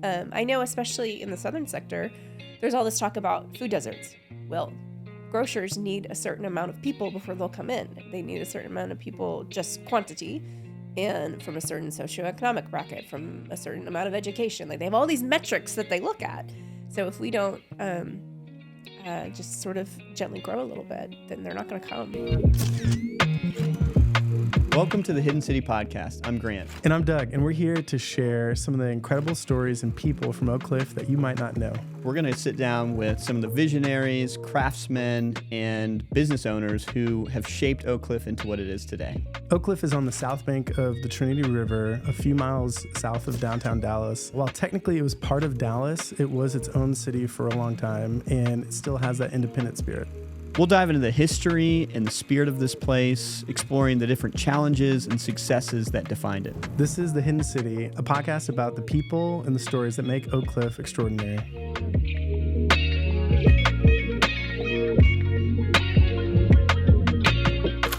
I know especially in the southern sector, there's all this talk about food deserts. Well, grocers need a certain amount of people before they'll come in. They need a certain amount of people, just quantity, and from a certain socioeconomic bracket, from a certain amount of education. Like, they have all these metrics that they look at. So if we don't just sort of gently grow a little bit, then they're not going to come. Welcome to the Hidden City Podcast. I'm Grant. And I'm Doug, and we're here to share some of the incredible stories and people from Oak Cliff that you might not know. We're going to sit down with some of the visionaries, craftsmen, and business owners who have shaped Oak Cliff into what it is today. Oak Cliff is on the south bank of the Trinity River, a few miles south of downtown Dallas. While technically it was part of Dallas, it was its own city for a long time, and it still has that independent spirit. We'll dive into the history and the spirit of this place, exploring the different challenges and successes that defined it. This is The Hidden City, a podcast about the people and the stories that make Oak Cliff extraordinary.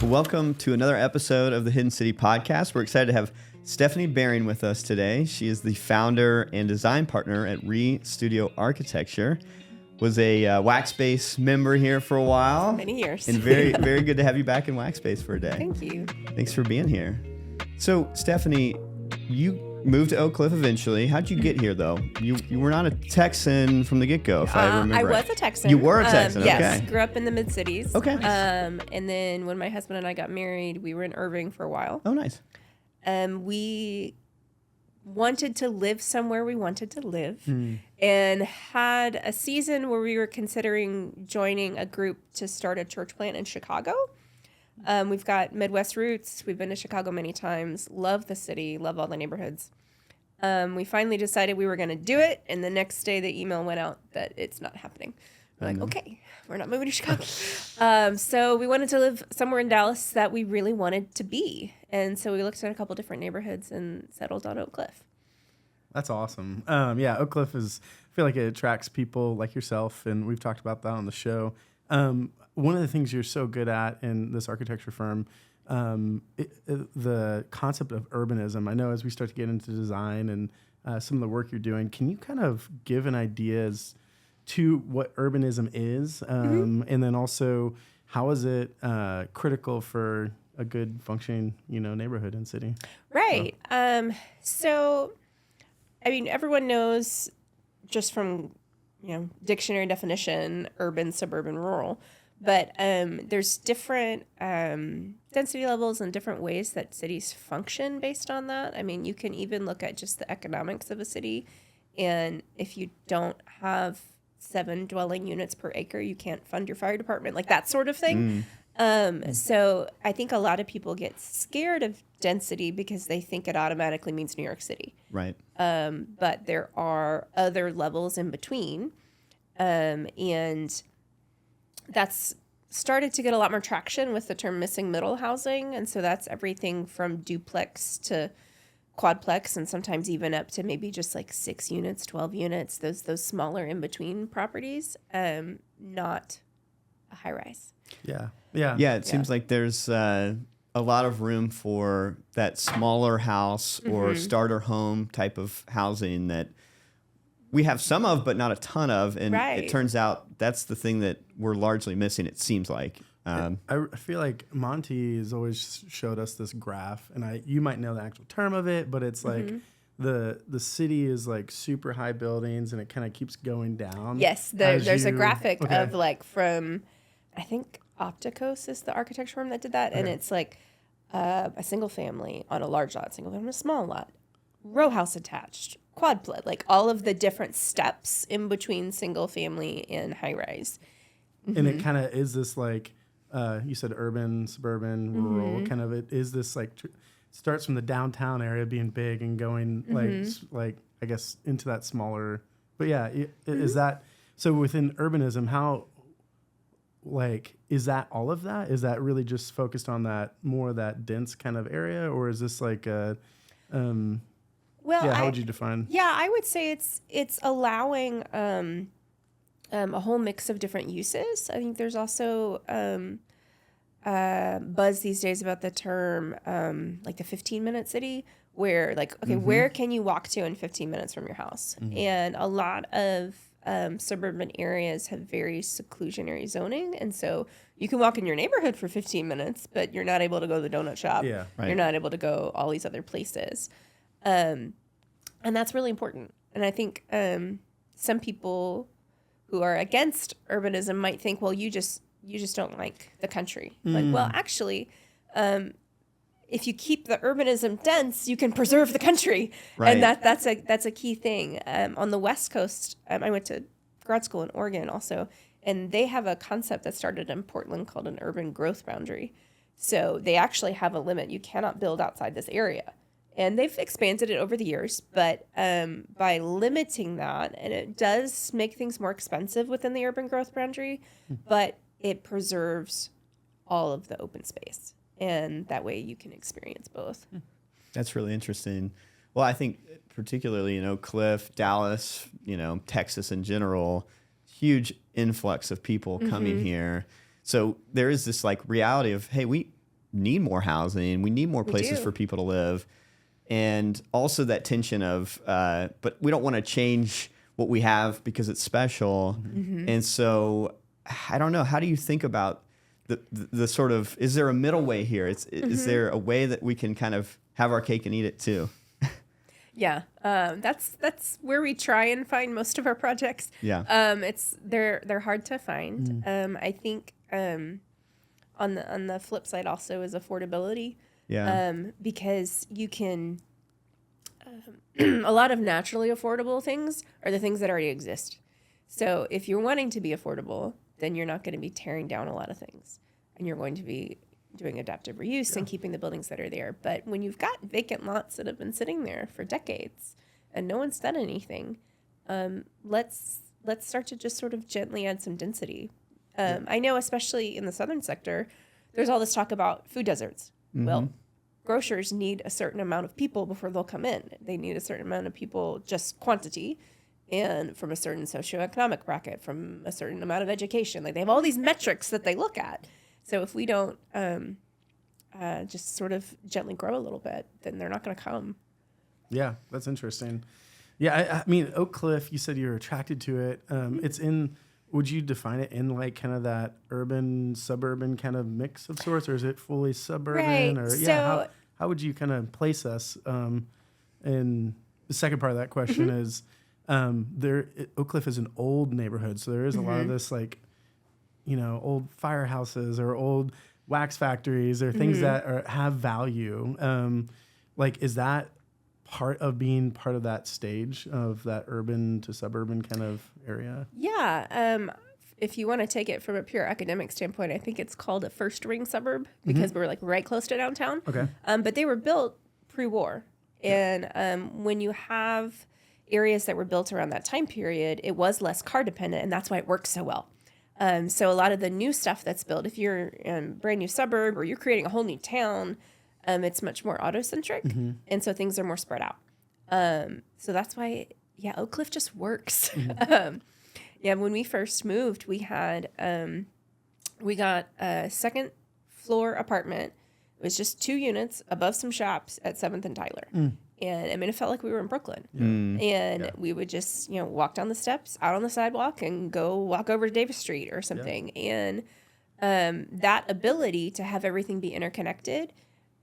Welcome to another episode of the Hidden City Podcast. We're excited to have Stephanie Behring with us today. She is the founder and design partner at ReStudio Architecture. Was a Waxbase member here for a while. Many years. And very, very good to have you back in Waxbase for a day. Thank you. Thanks for being here. So, Stephanie, you moved to Oak Cliff eventually. How'd you get here, though? You were not a Texan from the get-go, if I remember I right. was a Texan. You were a Texan, yes, okay. Grew up in the mid-cities. Okay. And then when my husband and I got married, we were in Irving for a while. Oh, nice. We wanted to live somewhere we wanted to live and had a season where we were considering joining a group to start a church plant in Chicago. We've got Midwest roots. We've been to Chicago many times. Love the city. Love all the neighborhoods. We finally decided we were going to do it. And the next day the email went out that it's not happening. We're like, okay, we're not moving to Chicago. So we wanted to live somewhere in Dallas that we really wanted to be. And so we looked at a couple different neighborhoods and settled on Oak Cliff. That's awesome. Yeah, Oak Cliff I feel like it attracts people like yourself, and we've talked about that on the show. One of the things you're so good at in this architecture firm, the concept of urbanism. I know as we start to get into design and some of the work you're doing, can you kind of give an idea as to what urbanism is, and then also how is it critical for a good functioning, neighborhood and city? Right. So, I mean, everyone knows just from, dictionary definition, urban, suburban, rural, but there's different density levels and different ways that cities function based on that. I mean, you can even look at just the economics of a city, and if you don't have 7 dwelling units per acre, you can't fund your fire department, like that sort of thing. So I think a lot of people get scared of density because they think it automatically means New York City. Right. But there are other levels in between. And that's started to get a lot more traction with the term missing middle housing. And so that's everything from duplex to quadplex, and sometimes even up to maybe just like 6 units, 12 units, those smaller in between properties, not a high rise. Yeah. It seems like there's a lot of room for that smaller house or starter home type of housing that we have some of, but not a ton of. And it turns out that's the thing that we're largely missing, it seems like. I feel like Monty has always showed us this graph, and you might know the actual term of it, but it's like the city is like super high buildings, and it kind of keeps going down. Yes, there's a graphic of like from, I think Opticos is the architecture firm that did that, and it's like a single family on a large lot, single family on a small lot, row house attached, quadplex, like all of the different steps in between single family and high rise. And it kind of is this like, you said urban, suburban, rural, kind of it is this like, starts from the downtown area being big and going like I guess into that smaller, but yeah, is that, so within urbanism, how, like, is that all of that? Is that really just focused on that, more of that dense kind of area? Or is this like a, how would you define? Yeah, I would say it's allowing a whole mix of different uses. I think there's also buzz these days about the term like the 15-minute city, where like, okay, where can you walk to in 15 minutes from your house? And a lot of suburban areas have very seclusionary zoning. And so you can walk in your neighborhood for 15 minutes, but you're not able to go to the donut shop. Yeah, right. You're not able to go all these other places. And that's really important. And I think some people who are against urbanism might think, well, you just don't like the country. Like, well, actually, if you keep the urbanism dense, you can preserve the country. Right. And that's a key thing. On the West Coast, I went to grad school in Oregon also, and they have a concept that started in Portland called an urban growth boundary. So they actually have a limit. You cannot build outside this area. And they've expanded it over the years, but by limiting that, and it does make things more expensive within the urban growth boundary, but it preserves all of the open space. And that way you can experience both. That's really interesting. Well, I think particularly in Oak Cliff, Dallas, Texas in general, huge influx of people coming here. So there is this like reality of, hey, we need more housing. We need more places for people to live. And also that tension of, but we don't want to change what we have because it's special. And so I don't know, how do you think about the sort of, is there a middle way here? Is there a way that we can kind of have our cake and eat it too? Yeah, that's where we try and find most of our projects. Yeah, they're hard to find. I think on the flip side also is affordability. Yeah, because you can a lot of naturally affordable things are the things that already exist. So if you're wanting to be affordable, then you're not going to be tearing down a lot of things, and you're going to be doing adaptive reuse and keeping the buildings that are there. But when you've got vacant lots that have been sitting there for decades and no one's done anything, let's start to just sort of gently add some density. I know, especially in the southern sector, there's all this talk about food deserts. Well, grocers need a certain amount of people before they'll come in. They need a certain amount of people, just quantity, and from a certain socioeconomic bracket, from a certain amount of education. Like, they have all these metrics that they look at. So if we don't just sort of gently grow a little bit, then they're not going to come. Yeah, that's interesting. Yeah, I mean, Oak Cliff, you said you're attracted to it. It's in, would you define it in like kind of that urban, suburban kind of mix of sorts, or is it fully suburban? Right. Or So, how would you kind of place us? And the second part of that question is, Oak Cliff is an old neighborhood, so there is a lot of this like, old firehouses or old wax factories or things that have value. Like, is that part of being part of that stage of that urban to suburban kind of area? Yeah. If you want to take it from a pure academic standpoint, I think it's called a first ring suburb because we're like right close to downtown. Okay. But they were built pre-war. And when you have areas that were built around that time period, it was less car dependent, and that's why it works so well. So a lot of the new stuff that's built, if you're in a brand new suburb or you're creating a whole new town, it's much more auto-centric, and so things are more spread out. So that's why, Oak Cliff just works. When we first moved, we got a second floor apartment. It was just 2 units above some shops at 7th and Tyler. And I mean, it felt like we were in Brooklyn. And we would just, walk down the steps, out on the sidewalk, and go walk over to Davis Street or something. And that ability to have everything be interconnected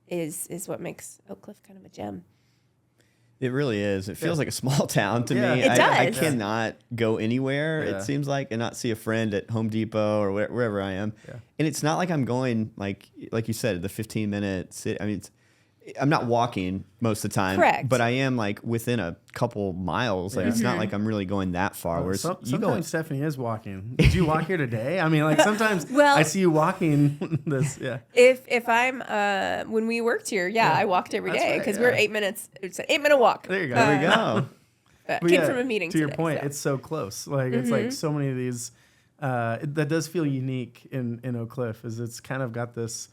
is what makes Oak Cliff kind of a gem. it really is. It feels like a small town to me. It does. I cannot go anywhere, it seems like, and not see a friend at Home Depot or wherever I am. And it's not like I'm going, like you said, the 15-minute sit. I mean, I'm not walking most of the time. Correct. But I am like within a couple miles. Like it's not like I'm really going that far. Whereas sometimes Stephanie is walking. Did you walk here today? I mean, like sometimes Well, I see you walking this. Yeah. If I'm when we worked here, I walked every day because we're 8 minutes. It's an 8-minute walk. There you go. There we go. Came from a meeting. To your today, point, so. it's so close. Like it's like so many of these. That does feel unique in Oak Cliff. Is it's kind of got this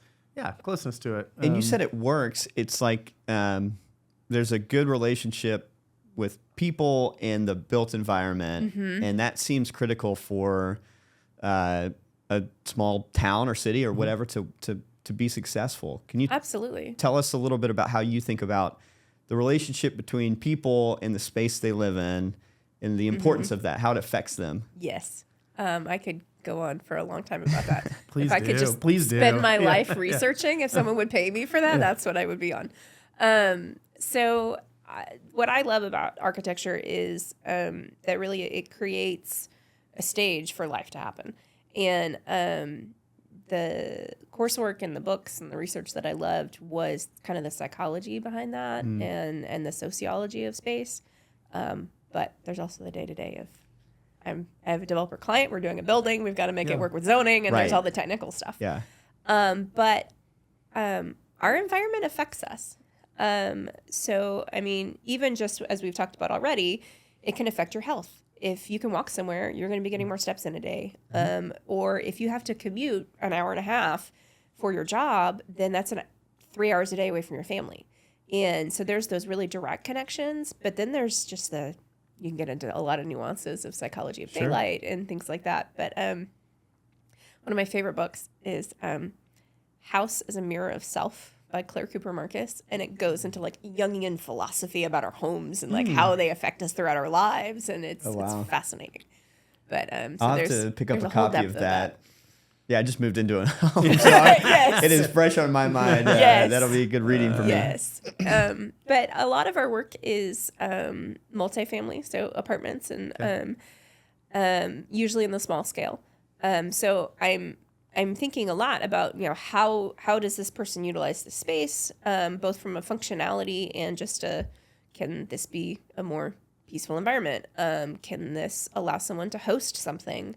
closeness to it. And you said it works. It's like there's a good relationship with people and the built environment, and that seems critical for a small town or city or whatever to be successful. Can you Absolutely tell us a little bit about how you think about the relationship between people and the space they live in and the importance of that, how it affects them. Yes. I could go on for a long time about that. Please if I could do. just Please do. spend my Yeah. life researching, if someone would pay me for that, that's what I would be on. What I love about architecture is that really it creates a stage for life to happen. And the coursework and the books and the research that I loved was kind of the psychology behind that and the sociology of space. But there's also the day-to-day of I have a developer client. We're doing a building. We've got to make it work with zoning, and there's all the technical stuff. Yeah. But our environment affects us. So, I mean, even just as we've talked about already, it can affect your health. If you can walk somewhere, you're going to be getting more steps in a day. Or if you have to commute an hour and a half for your job, then that's 3 hours a day away from your family. And so there's those really direct connections, but then there's just you can get into a lot of nuances of psychology of daylight and things like that. But one of my favorite books is House as a Mirror of Self by Claire Cooper Marcus, and it goes into like Jungian philosophy about our homes and like how they affect us throughout our lives, and it's fascinating. But so I'll have to pick up a copy of that. Yeah, I just moved into a home, so it is fresh on my mind. That'll be a good reading for me. Yes. But a lot of our work is multifamily, so apartments, and usually in the small scale. So I'm thinking a lot about, how does this person utilize the space, both from a functionality and just can this be a more peaceful environment? Can this allow someone to host something?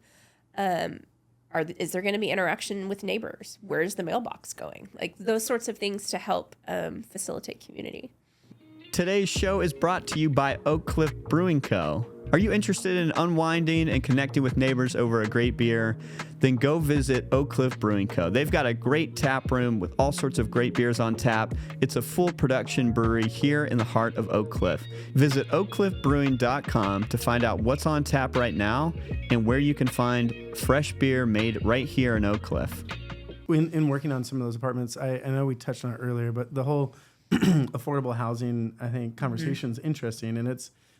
Is there going to be interaction with neighbors? Where's the mailbox going? Like those sorts of things to help facilitate community. Today's show is brought to you by Oak Cliff Brewing Co. Are you interested in unwinding and connecting with neighbors over a great beer? Then go visit Oak Cliff Brewing Co. They've got a great tap room with all sorts of great beers on tap. It's a full production brewery here in the heart of Oak Cliff. Visit oakcliffbrewing.com to find out what's on tap right now and where you can find fresh beer made right here in Oak Cliff. In working on some of those apartments, I know we touched on it earlier, but the whole affordable housing, I think, conversation is interesting, and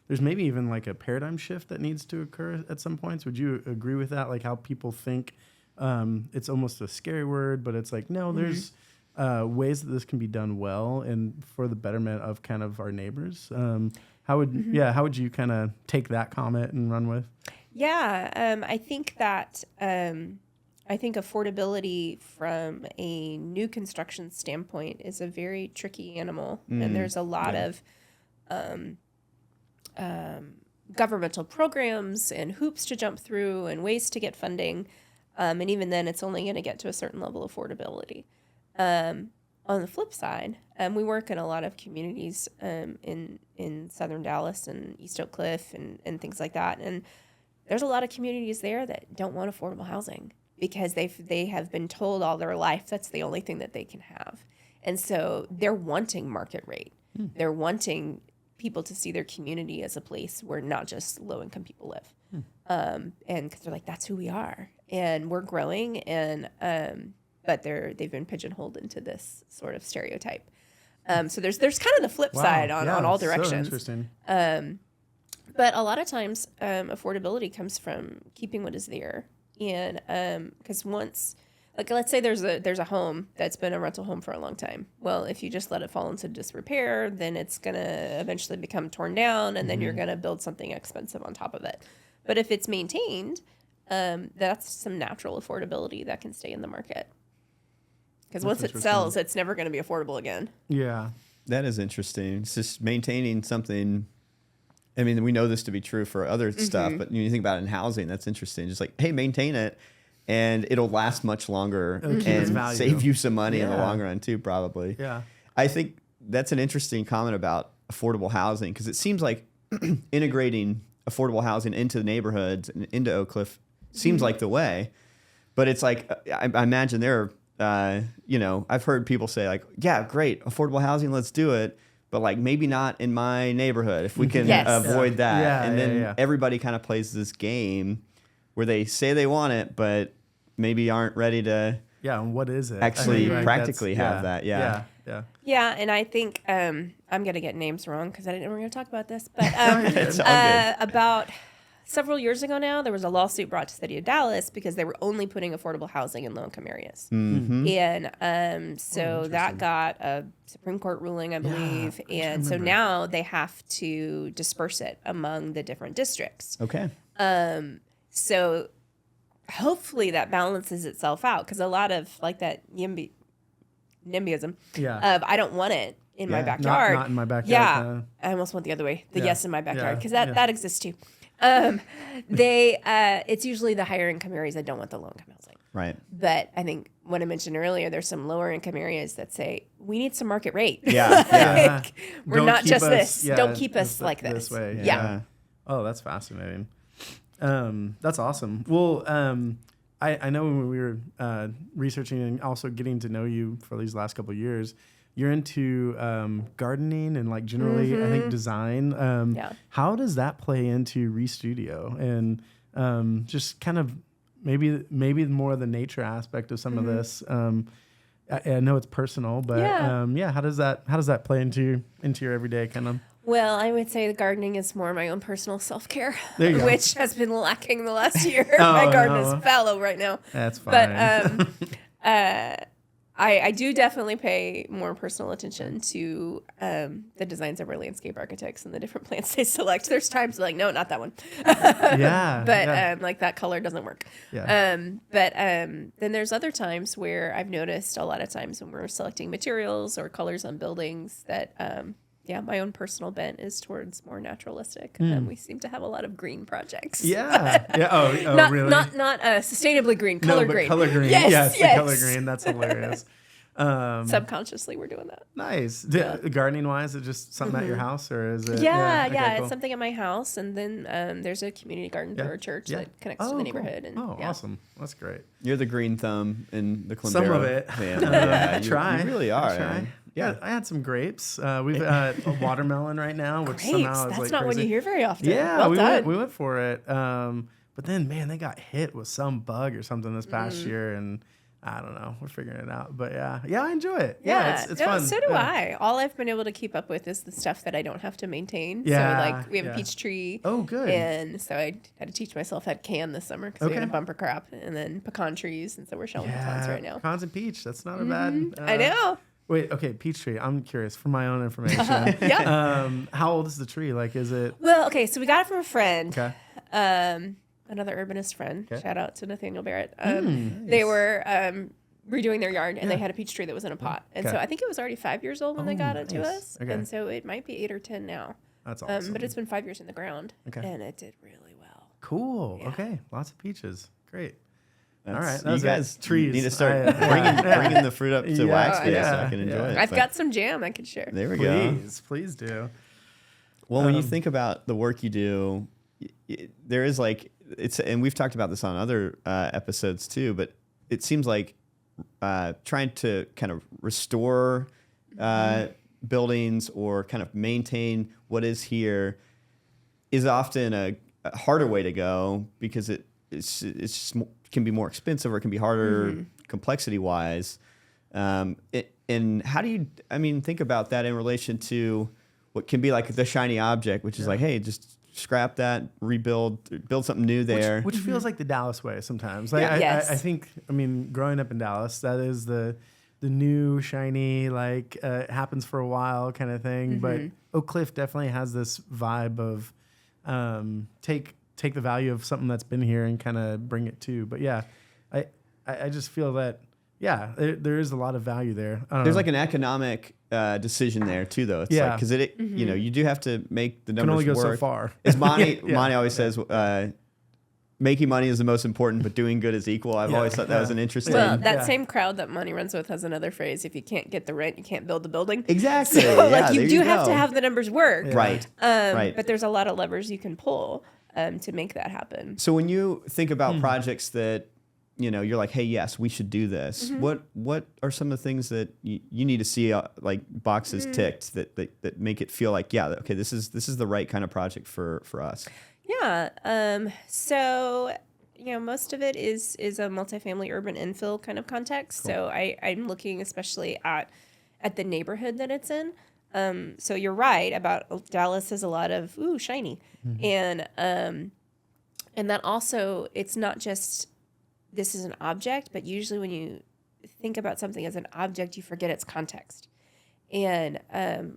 there's maybe even like a paradigm shift that needs to occur at some points. Would you agree with that? Like how people think it's almost a scary word, but it's like, no, there's ways that this can be done well and for the betterment of kind of our neighbors. How would you kind of take that comment and run with? Yeah, I think that affordability from a new construction standpoint is a very tricky animal, and there's a lot of governmental programs and hoops to jump through and ways to get funding. And even then, it's only going to get to a certain level of affordability. On the flip side, we work in a lot of communities in southern Dallas and East Oak Cliff and things like that. And there's a lot of communities there that don't want affordable housing because they have been told all their life that's the only thing that they can have. And so they're wanting market rate. They're wanting people to see their community as a place where not just low-income people live. And because they're like, that's who we are. And we're growing, and but they've been pigeonholed into this sort of stereotype. So there's kind of the flip side on all directions. So interesting. But a lot of times affordability comes from keeping what is there. And because once, like let's say there's a home that's been a rental home for a long time. Well, if you just let it fall into disrepair, then it's going to eventually become torn down, and then you're going to build something expensive on top of it. But if it's maintained, that's some natural affordability that can stay in the market. Because once it sells, it's never going to be affordable again. Yeah. That is interesting. It's just maintaining something. I mean, we know this to be true for other stuff, but when you think about it in housing, that's interesting. Just like, hey, maintain it, and it'll last much longer and save you some money in the long run too, probably. Yeah. I think that's an interesting comment about affordable housing, because it seems like integrating affordable housing into the neighborhoods and into Oak Cliff seems like the way. But it's like, I imagine there are, I've heard people say like, yeah, great, affordable housing, let's do it. But like maybe not in my neighborhood if we can avoid that. Yeah, and then everybody kind of plays this game where they say they want it, but maybe aren't ready to and what is it? actually practically have that. Yeah. Yeah, and I think I'm going to get names wrong because I didn't know we were going to talk about this. But It's all good. about several years ago now, there was a lawsuit brought to the city of Dallas because they were only putting affordable housing in low-income areas. Mm-hmm. And so that got a Supreme Court ruling, I believe. And so now they have to disperse it among the different districts. Okay. So hopefully that balances itself out because a lot of like that NIMBYism of I don't want it in my backyard. Not in my backyard. Yeah. I almost went the other way. The yes in my backyard because that exists too. It's usually the higher income areas that don't want the low income housing. Right. But I think when I mentioned earlier, there's some lower income areas that say we need some market rate. Yeah. Yeah. Like, we're Don't not keep just us- this. yeah, Don't keep us like this. way. Yeah. Oh, that's fascinating. That's awesome. Well, I know when we were researching and also getting to know you for these last couple of years, you're into gardening and like generally, I think design. How does that play into ReStudio and just kind of maybe more of the nature aspect of some of this? I know it's personal, but how does that play into your everyday kind of? Well, I would say the gardening is more my own personal self-care, There you go. which has been lacking the last year. My garden is fallow right now. That's fine. But I do definitely pay more personal attention to the designs of our landscape architects and the different plants they select. There's times like, no, not that one. But like that color doesn't work. But then there's other times where I've noticed a lot of times when we're selecting materials or colors on buildings that my own personal bent is towards more naturalistic. We seem to have a lot of green projects. Oh, really? Not sustainably green, color green. Color green. Yes, The color green. That's hilarious. Subconsciously, we're doing that. Nice. Gardening wise, is it just something at your house or is it? Yeah, Okay, cool. it's something at my house, and then there's a community garden for our church that connects to the neighborhood. Cool. And Awesome. That's great. You're the green thumb in the Clintero Some of it. family. Yeah, Try. You really are. I try. Man. Yeah, I had some grapes. We've a watermelon right now, which Grapes, somehow is that's like not crazy. what you hear very often. Yeah, well we done. went for it. But then, man, they got hit with some bug or something this past year, and I don't know. We're figuring it out, but yeah, I enjoy it. Yeah, it's fun. So do I. All I've been able to keep up with is the stuff that I don't have to maintain. Yeah, So like we have a peach tree. Oh, good. And so I had to teach myself how to can this summer because we had a bumper crop, and then pecan trees, and so we're shelling pecans right now. Pecans and peach. That's not a bad. I know. Wait, okay, peach tree. I'm curious for my own information. How old is the tree? Like, is it? Well, okay, so we got it from a friend. Okay. Another urbanist friend. Okay. Shout out to Nathaniel Barrett. Nice. They were redoing their yard, and they had a peach tree that was in a pot. And so I think it was already 5 years old when they got it to us. Okay. And so it might be 8 or 10 now. That's awesome. But it's been 5 years in the ground. Okay. And it did really well. Cool. Yeah. Okay. Lots of peaches. Great. All right, You guys trees. need to start I- bringing the fruit up to Waxby so I can enjoy it. I've But got some jam I could share. there we go. Please do. Well, when you think about the work you do, there is like and we've talked about this on other episodes too, but it seems like trying to kind of restore buildings or kind of maintain what is here is often a harder way to go because it's just can be more expensive or it can be harder complexity wise. And how do you, think about that in relation to what can be like the shiny object, which is like, hey, just scrap that, build something new there. Which feels like the Dallas way sometimes. Like, I think, growing up in Dallas, that is the new shiny, like happens for a while kind of thing. But Oak Cliff definitely has this vibe of take the value of something that's been here and kind of bring it to. But yeah, I just feel that, there is a lot of value there. There's like an economic decision there too, though. It's like, because you do have to make the numbers can only go work. so far. As Monty always says, making money is the most important, but doing good is equal. I've always thought that was an interesting. Well, that same crowd that money runs with has another phrase: if you can't get the rent, you can't build the building. Exactly. So, Yeah, you there do you have to go. have the numbers work. Yeah. Right. Right. But there's a lot of levers you can pull to make that happen. So when you think about projects that you're like, hey, yes, we should do this. What are some of the things that you need to see like boxes ticked that make it feel like, okay, this is the right kind of project for us. Yeah. So most of it is a multifamily urban infill kind of context. Cool. So I'm looking especially at at the neighborhood that it's in. So you're right about Dallas is a lot of shiny, and that also, it's not just this is an object, but usually when you think about something as an object, you forget its context. And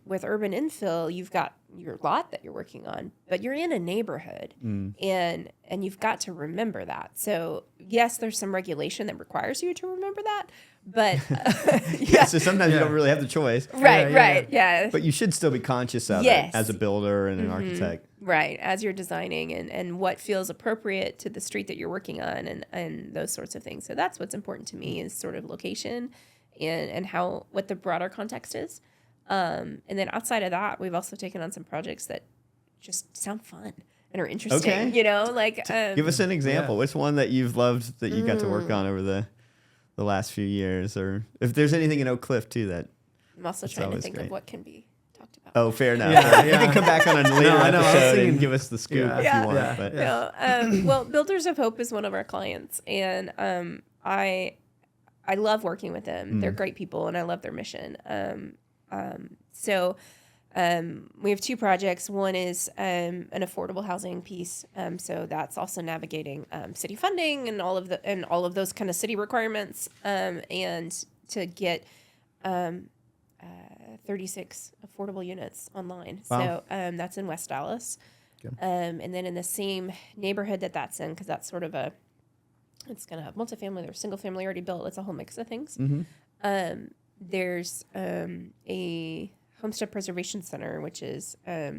with urban infill, you've got your lot that you're working on, but you're in a neighborhood, and you've got to remember that. So yes, there's some regulation that requires you to remember that, but So sometimes you don't really have the choice. Right. But you should still be conscious of it as a builder and an architect. Right, as you're designing and what feels appropriate to the street that you're working on and those sorts of things. So that's what's important to me is sort of location and what the broader context is. And then outside of that, we've also taken on some projects that just sound fun and are interesting. Okay. Give us an example. Which one that you've loved that you got to work on over the last few years, or if there's anything in Oak Cliff too that I'm also trying to think of what can be talked about. Oh, fair enough. You can come back on a later episode and give us the scoop if you want. Well, Builders of Hope is one of our clients, and I love working with them. They're great people, and I love their mission. So we have two projects. One is an affordable housing piece. So that's also navigating city funding and all of those kind of city requirements, and to get 36 affordable units online. Wow. So that's in West Dallas. Okay. And then in the same neighborhood that's in, because that's sort of it's going to have multifamily, there's single family already built. It's a whole mix of things. There's a Homestead Preservation Center, which is at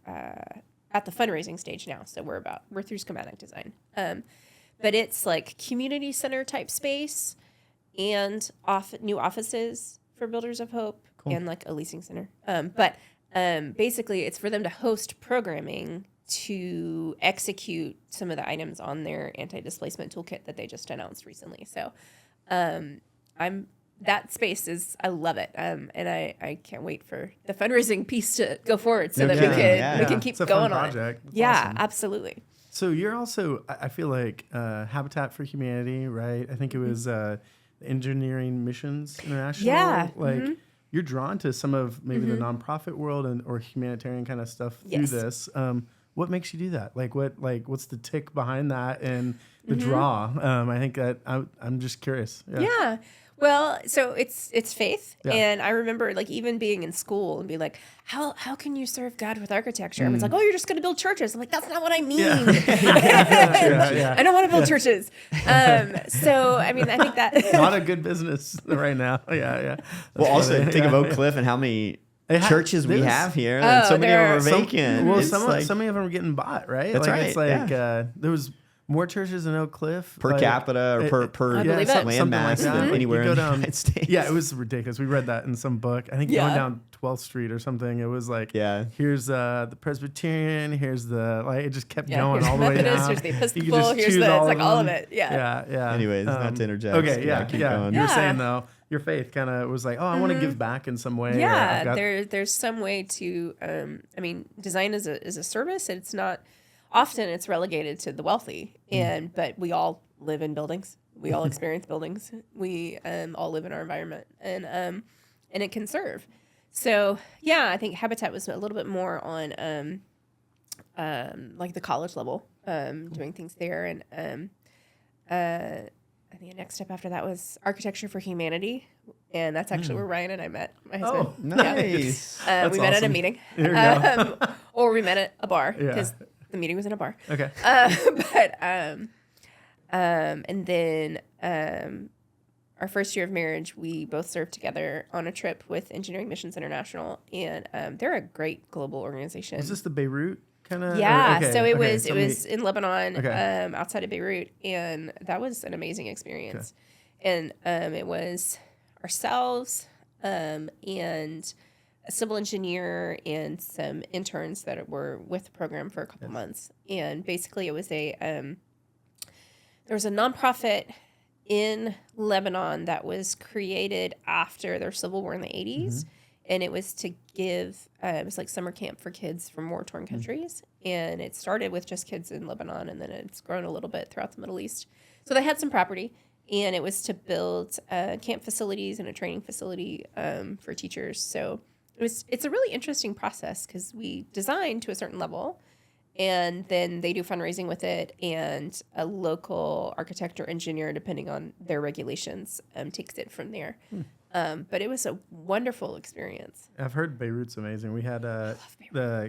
the fundraising stage now. So we're through schematic design. But it's like community center type space and new offices for Builders of Hope and like a leasing center. But basically it's for them to host programming to execute some of the items on their anti-displacement toolkit that they just announced recently. So that space I love it. And I can't wait for the fundraising piece to go forward so that we can keep going on it. That's awesome. Absolutely. So you're also, I feel like Habitat for Humanity, right? I think it was Engineering Missions International. Yeah. You're drawn to some of maybe the nonprofit world or humanitarian kind of stuff through this. What makes you do that? What's the tick behind that and the draw? I think that I'm just curious. Yeah. Well, so it's faith, and I remember even being in school and being like, how can you serve God with architecture? And it's like, oh, you're just going to build churches. I'm like, that's not what I mean. I don't want to build churches. So I mean, I think that not a good business right now. Well, also think of Oak Cliff and how many churches we have here, and so many of them are vacant. So many of them are getting bought, right? That's right. It's like there was more churches in Oak Cliff per capita or per land mass than anywhere in the United States. Yeah, it was ridiculous. We read that in some book. I think going down 12th Street or something. It was like, here's the Presbyterian, here's it just kept going all the way down. Here's the Episcopal, it's like all of it. Anyways, not to interject. Okay, keep going. You were saying though, your faith kind of was like, oh, I want to give back in some way. Yeah, there's some way to. I mean, design is a service. It's not. Often it's relegated to the wealthy, but we all live in buildings. We all experience buildings. We all live in our environment, and it can serve. So I think Habitat was a little bit more on the college level, doing things there, and I think the next step after that was Architecture for Humanity, and that's actually where Ryan and I met. My husband. Oh, nice. We met at a meeting, or we met at a bar because. The meeting was in a bar. Okay. And then our first year of marriage, we both served together on a trip with Engineering Missions International, and they're a great global organization. Was this the Beirut kind of? Yeah. So it was in Lebanon, outside of Beirut, and that was an amazing experience. Okay. And it was ourselves and a civil engineer and some interns that were with the program for a couple months. And basically it was there was a nonprofit in Lebanon that was created after their civil war in the 80s. And it was to give, it was like summer camp for kids from war-torn countries. And it started with just kids in Lebanon, and then it's grown a little bit throughout the Middle East. So they had some property, and it was to build camp facilities and a training facility for teachers. So it's a really interesting process because we design to a certain level, and then they do fundraising with it, and a local architect or engineer, depending on their regulations, takes it from there. But it was a wonderful experience. I've heard Beirut's amazing. We had the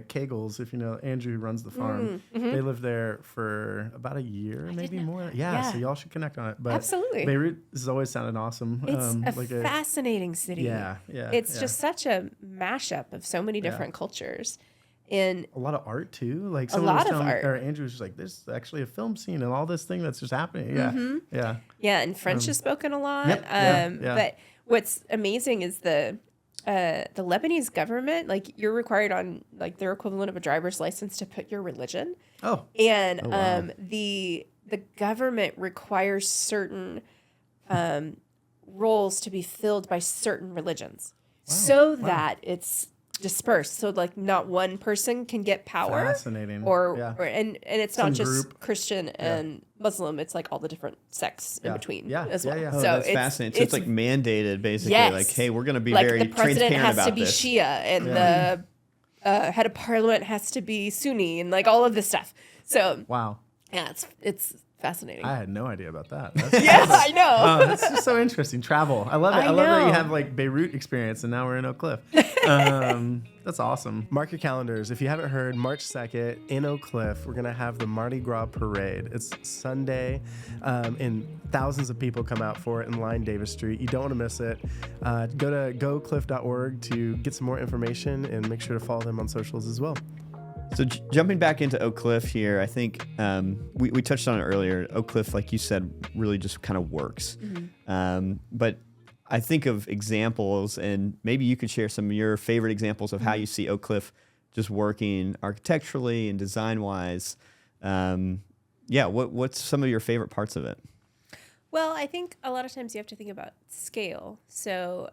Kegels, if you know, Andrew who runs the farm. They lived there for about a year, maybe more. Yeah, so y'all should connect on it. But absolutely. Beirut has always sounded awesome. It's a fascinating city. Yeah. It's just such a mashup of so many different cultures. And a lot of art too. Like a lot of art. Or Andrew was just like, there's actually a film scene and all this thing that's just happening. Yeah. Yeah, and French is spoken a lot. Yep, But what's amazing is the Lebanese government, like you're required on like their equivalent of a driver's license to put your religion. Oh. And wow. The government requires certain roles to be filled by certain religions so that it's dispersed. So like not one person can get power. Fascinating. And it's not just group. Christian and Muslim, it's like all the different sects in between as well. Oh, So that's fascinating. So it's like mandated basically. Yes. Like, hey, we're going to be like very the president transparent has about to be this. Shia, and the head of parliament has to be Sunni, and like all of this stuff. So wow. Yeah, it's fascinating. I had no idea about that. I know. Oh, it's just so interesting. Travel. I love it. I love that you have like Beirut experience and now we're in Oak Cliff. That's awesome. Mark your calendars. If you haven't heard, March 2nd in Oak Cliff, we're going to have the Mardi Gras Parade. It's Sunday, and thousands of people come out for it in line Davis Street. You don't want to miss it. Go to gocliff.org to get some more information and make sure to follow them on socials as well. So jumping back into Oak Cliff here, I think we touched on it earlier. Oak Cliff, like you said, really just kind of works. But I think of examples, and maybe you could share some of your favorite examples of how you see Oak Cliff just working architecturally and design-wise. What's some of your favorite parts of it? Well, I think a lot of times you have to think about scale. So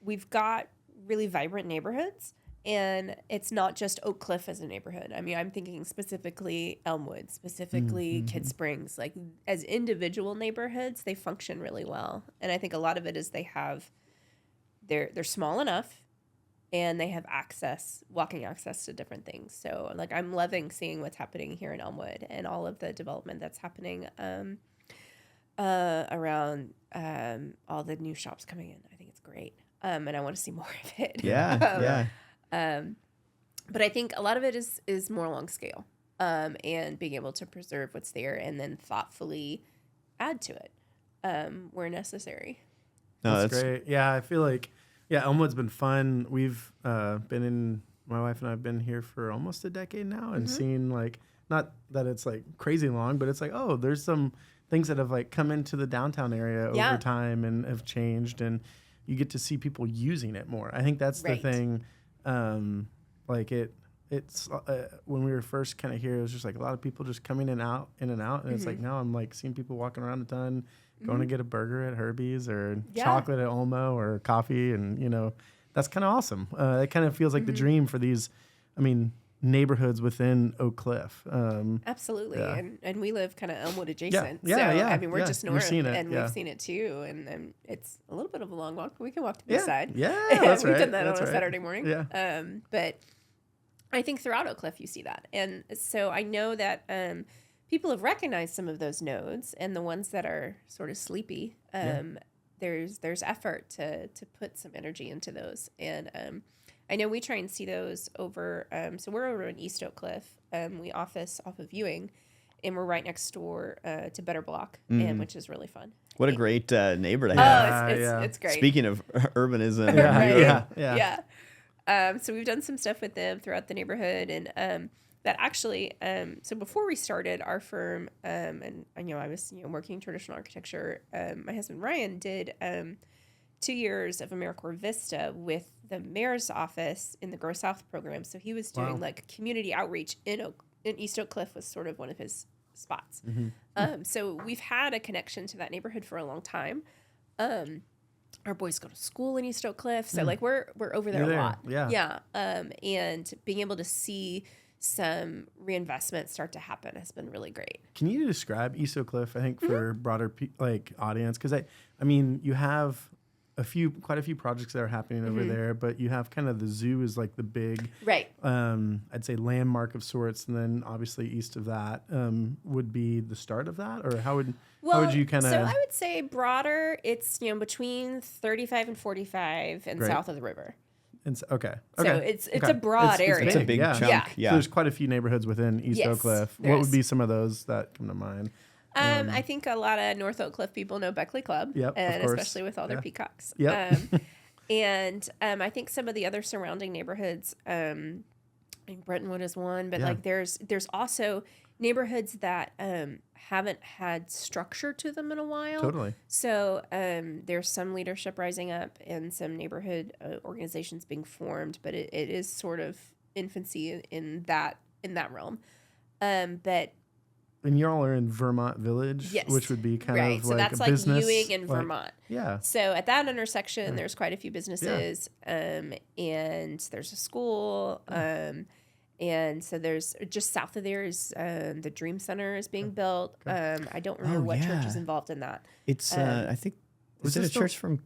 we've got really vibrant neighborhoods. And it's not just Oak Cliff as a neighborhood. I mean, I'm thinking specifically Elmwood, specifically Kid Springs. Like as individual neighborhoods, they function really well. And I think a lot of it is they're small enough and they have walking access to different things. So like I'm loving seeing what's happening here in Elmwood and all of the development that's happening around all the new shops coming in. I think it's great. And I want to see more of it. Yeah. But I think a lot of it is more long scale, and being able to preserve what's there and then thoughtfully add to it where necessary. No, that's great. Yeah, I feel like Elmwood's been fun. We've my wife and I have been here for almost a decade now, and seeing like, not that it's like crazy long, but it's like, oh, there's some things that have like come into the downtown area over time and have changed, and you get to see people using it more. I think that's the thing. It's when we were first kind of here, it was just like a lot of people just coming in and out, and it's like now I'm like seeing people walking around a ton, going to get a burger at Herbie's or chocolate at Olmo or coffee, and that's kind of awesome. It kind of feels like the dream for these, neighborhoods within Oak Cliff. Absolutely, and we live kind of Elmwood adjacent. We're just north, and we've seen it too, and it's a little bit of a long walk, but we can walk to the side. That's We've right. done that on a Saturday morning. But I think throughout Oak Cliff you see that, and so I know that people have recognized some of those nodes, and the ones that are sort of sleepy. There's effort to put some energy into those, and I know we try and see those over. So we're over in East Oak Cliff. We office off of Ewing, and we're right next door to Better Block, and which is really fun. What a great neighbor to have. It's great. Speaking of urbanism, so we've done some stuff with them throughout the neighborhood, and that actually. So before we started our firm, and I know I was working traditional architecture. My husband Ryan did 2 years of AmeriCorps Vista with the mayor's office in the Grow South program. So he was doing like community outreach in East Oak Cliff was sort of one of his spots. So we've had a connection to that neighborhood for a long time. Our boys go to school in East Oak Cliff. So like we're over there a lot. And being able to see some reinvestment start to happen has been really great. Can you describe East Oak Cliff, I think, for broader audience? Because I mean, you have quite a few projects that are happening over there, but you have kind of the zoo is like the big, Right. I'd say landmark of sorts, and then obviously east of that would be the start of that, or how would you kind of? So I would say broader. It's between 35 and 45, and Great. south of the river. Okay. So it's a broad area. It's a big chunk. Yeah. So there's quite a few neighborhoods within East Yes, Oak Cliff. there What is. would be some of those that come to mind? I think a lot of North Oak Cliff people know Beckley Club, Yep, of and course. especially with all their peacocks. Yep. And I think some of the other surrounding neighborhoods, I think Brentonwood is one, but Yeah. like there's also neighborhoods that haven't had structure to them in a while. Totally. So there's some leadership rising up and some neighborhood organizations being formed, but it is sort of infancy in that realm. But And y'all are in Vermont Village, yes, which would be kind right. of So like that's a like business. Ewing and Vermont. Yeah. So at that intersection, there's quite a few businesses, and there's a school, and so there's just south of there is the Dream Center is being built. I don't remember what church is involved in that. It's I think was was it a this the- church from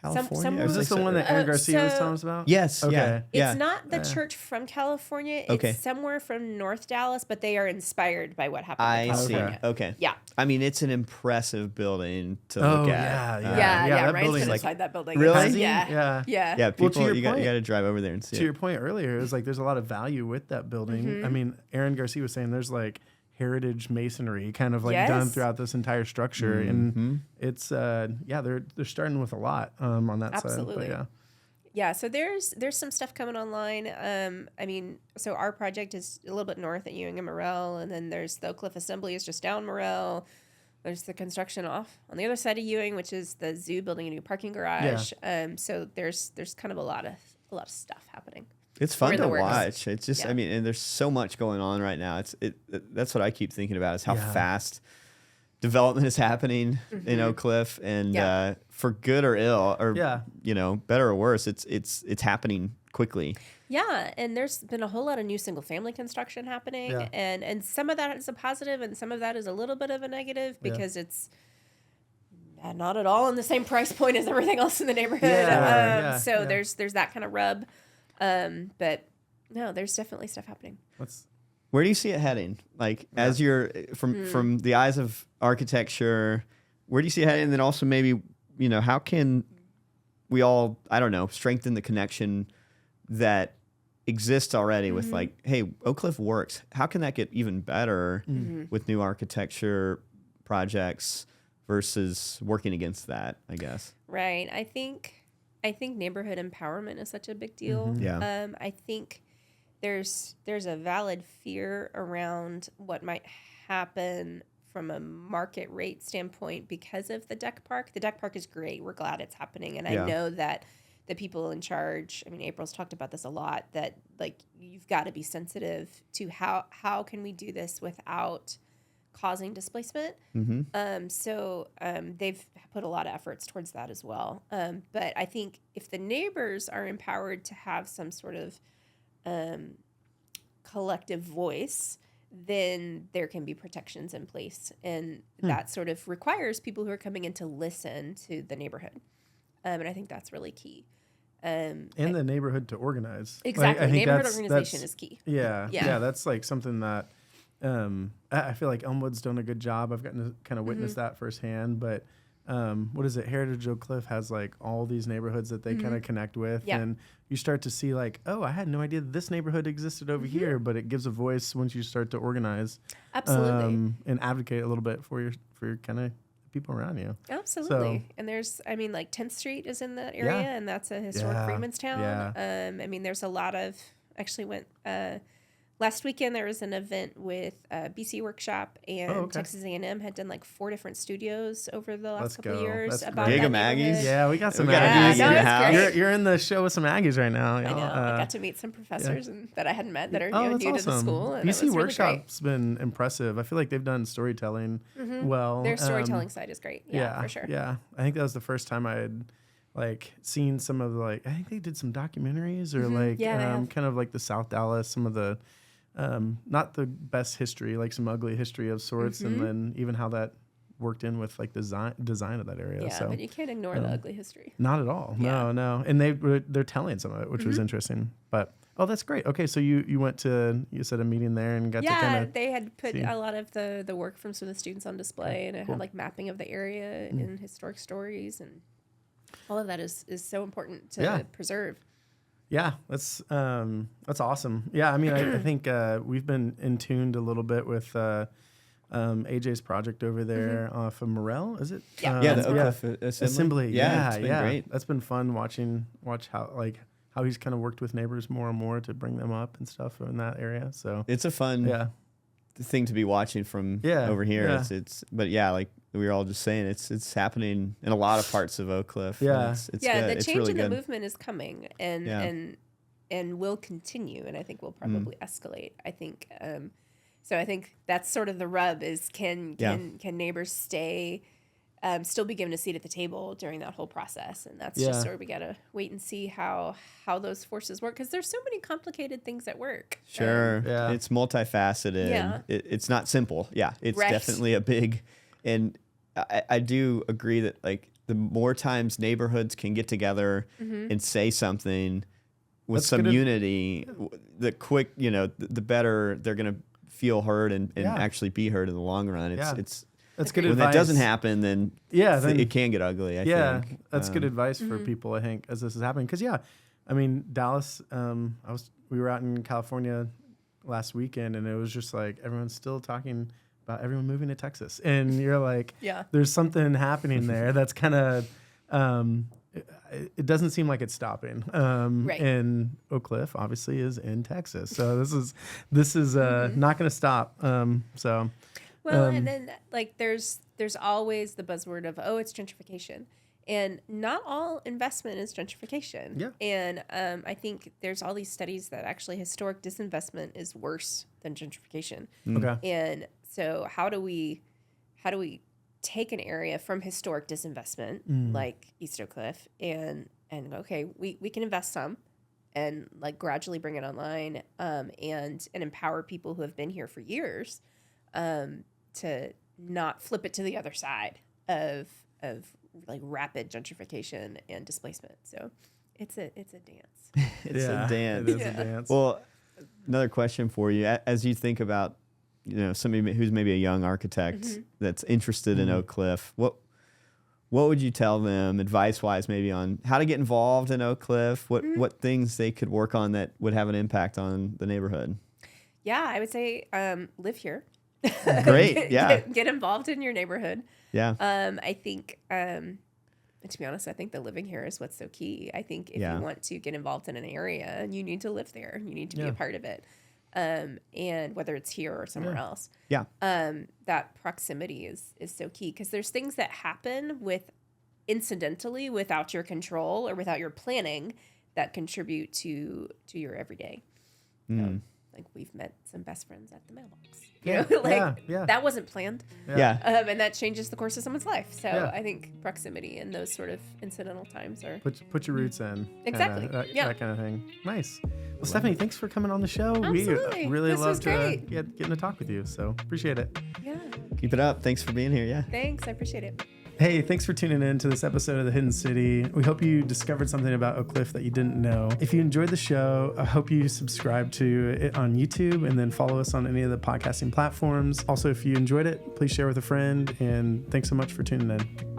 California? somewhere- Is this the Like one that Aaron Garcia was so- telling us about? Yes. Okay. Yeah. It's Yeah. not the church from California. It's Okay. somewhere from North Dallas, but they are inspired by what happened in I see. California. Okay. Yeah. I mean, it's an impressive building to Oh, look at. yeah. Yeah, that Ryan's building's been like- inside that building. Really? Has he? Yeah. Yeah. Yeah. Yeah, people, to your you got point- to drive over there and see To your it. point earlier, it was like there's a lot of value with that building. Mm-hmm. I mean, Aaron Garcia was saying there's like heritage masonry kind of like Yes. done throughout this entire structure, and it's they're starting with a lot on that Absolutely. side. But Yeah, so there's some stuff coming online. I mean, so our project is a little bit north at Ewing and Morrell, and then there's the Oak Cliff Assembly is just down Morrell. There's the construction off on the other side of Ewing, which is the zoo building a new parking garage. So there's kind of a lot of stuff happening. It's We're fun in to the works. watch. It's just, Yeah. I mean, and there's so much going on right now. That's what I keep thinking about is how Yeah. fast development is happening in Oak Cliff, and Yeah. for good or ill, or Yeah. better or worse, it's happening quickly. Yeah, and there's been a whole lot of new single family construction happening, Yeah. and some of that is a positive, and some of that is a little bit of a negative because it's not at all in the same price point as everything else in the neighborhood. So there's that kind of rub, but no, there's definitely stuff happening. Where do you see it heading? Like as you're from the eyes of architecture, where do you see it heading? And then also maybe, how can we all, I don't know, strengthen the connection that exists already with like, hey, Oak Cliff works. How can that get even better with new architecture projects versus working against that, I guess? Right. I think neighborhood empowerment is such a big deal. Yeah. I think there's a valid fear around what might happen from a market rate standpoint because of the deck park. The deck park is great. We're glad it's happening. And Yeah. I know that the people in charge, I mean, April's talked about this a lot, that like you've got to be sensitive to how can we do this without causing displacement. So they've put a lot of efforts towards that as well. But I think if the neighbors are empowered to have some sort of collective voice, then there can be protections in place. And that sort of requires people who are coming in to listen to the neighborhood. And I think that's really key. And the neighborhood to organize. Exactly. I think Neighborhood that's- organization is key. Yeah. Yeah. That's like something that I feel like Elmwood's done a good job. I've gotten to kind of witness that firsthand. But what is it? Heritage Oak Cliff has like all these neighborhoods that they kind of connect with. Yeah. And you start to see like, oh, I had no idea this neighborhood existed over here. But it gives a voice once you start to organize. Absolutely. And advocate a little bit for your kind of people around you. Absolutely. And there's, I mean, like 10th Street is in that area, and that's a historic Freeman's town. Yeah. I mean, there's a lot of, actually went, last weekend there was an event with BC Workshop and Texas A&M had done like 4 different studios over the last couple of years. That's About great. Gig that of Aggies? neighborhood. Yeah, we got some We got Aggies. Aggies in the house. You're in the show with some Aggies right now. I know. I got to meet some professors that I hadn't met that are that's new to awesome. the school. And it BC was really Workshop's been impressive. I feel like they've done storytelling well. great. Their storytelling side is great. Yeah, for sure. Yeah, I think that was the first time I had like seen some of the, like, I think they did some documentaries or like Yeah, they have. kind of like the South Dallas, some of the not the best history, like some ugly history of sorts, and then even how that worked in with like design of that area. Yeah, So but you can't ignore the ugly history. not at all. Yeah. No. And they're telling some of it, which was interesting. But that's great. Okay, so you went to, you said, a meeting there and got to kind Yeah, of they had put see. a lot of the work from some of the students on display, and it cool. had like mapping of the area and historic stories, and all of that is so important to preserve. Yeah, that's awesome. Yeah, I mean, I think we've been in tuned a little bit with AJ's project over there off of Morel, is it? Yeah. Yeah, the Oak Cliff Assembly. Yeah, it's been great. That's been fun watch how he's kind of worked with neighbors more and more to bring them up and stuff in that area. So It's a fun thing to be watching from over here. Yeah. But yeah, like we were all just saying, it's happening in a lot of parts of Oak Cliff. Yeah. It's good. The It's change really in good. the movement is coming, and will continue, and I think will probably escalate. I think so. I think that's sort of the rub: is can neighbors still be given a seat at the table during that whole process, and that's just where we gotta wait and see how those forces work, because there's so many complicated things at work. Sure. It's multifaceted. Yeah. It's not simple. Yeah. It's Right. definitely a big, and I do agree that like the more times neighborhoods can get together and say something with That's some good unity, the quick, the better they're going to feel heard and actually be heard in the long run. It's that's good when advice. that doesn't happen, then then it can get ugly. I think. That's good advice for people, I think, as this is happening. Because I mean, Dallas. We were out in California last weekend, and it was just like everyone's still talking about everyone moving to Texas, and you're like, there's something happening there that's kind of. It doesn't seem like it's stopping. Right. And Oak Cliff obviously is in Texas, so this is not going to stop. Well, and then like there's always the buzzword of it's gentrification, and not all investment is gentrification. Yeah. And I think there's all these studies that actually historic disinvestment is worse than gentrification. Okay. And so how do we take an area from historic disinvestment like East Oak Cliff and okay, we can invest some and like gradually bring it online and empower people who have been here for years to not flip it to the other side of like rapid gentrification and displacement. So it's a dance. It's a dance. It is a dance. Well, another question for you, as you think about somebody who's maybe a young architect that's interested in Oak Cliff, what would you tell them advice-wise maybe on how to get involved in Oak Cliff, what things they could work on that would have an impact on the neighborhood? Yeah, I would say live here. Great, Get involved in your neighborhood. Yeah. I think, to be honest, I think the living here is what's so key. I think if you want to get involved in an area, you need to live there. You need to be a part of it. And whether it's here or somewhere else. Yeah. That proximity is so key, because there's things that happen incidentally without your control or without your planning that contribute to your everyday. Like we've met some best friends at the mailbox. That wasn't planned. Yeah. And that changes the course of someone's life. So I think proximity and those sort of incidental times are put your roots in. Exactly. That kind of thing. Nice. Well, Stephanie, thanks for coming on the show. Absolutely. We really This was loved great. getting to talk with you. So appreciate it. Yeah. Keep it up. Thanks for being here. Yeah. Thanks. I appreciate it. Hey, thanks for tuning in to this episode of The Hidden City. We hope you discovered something about Oak Cliff that you didn't know. If you enjoyed the show, I hope you subscribe to it on YouTube and then follow us on any of the podcasting platforms. Also, if you enjoyed it, please share with a friend. And thanks so much for tuning in.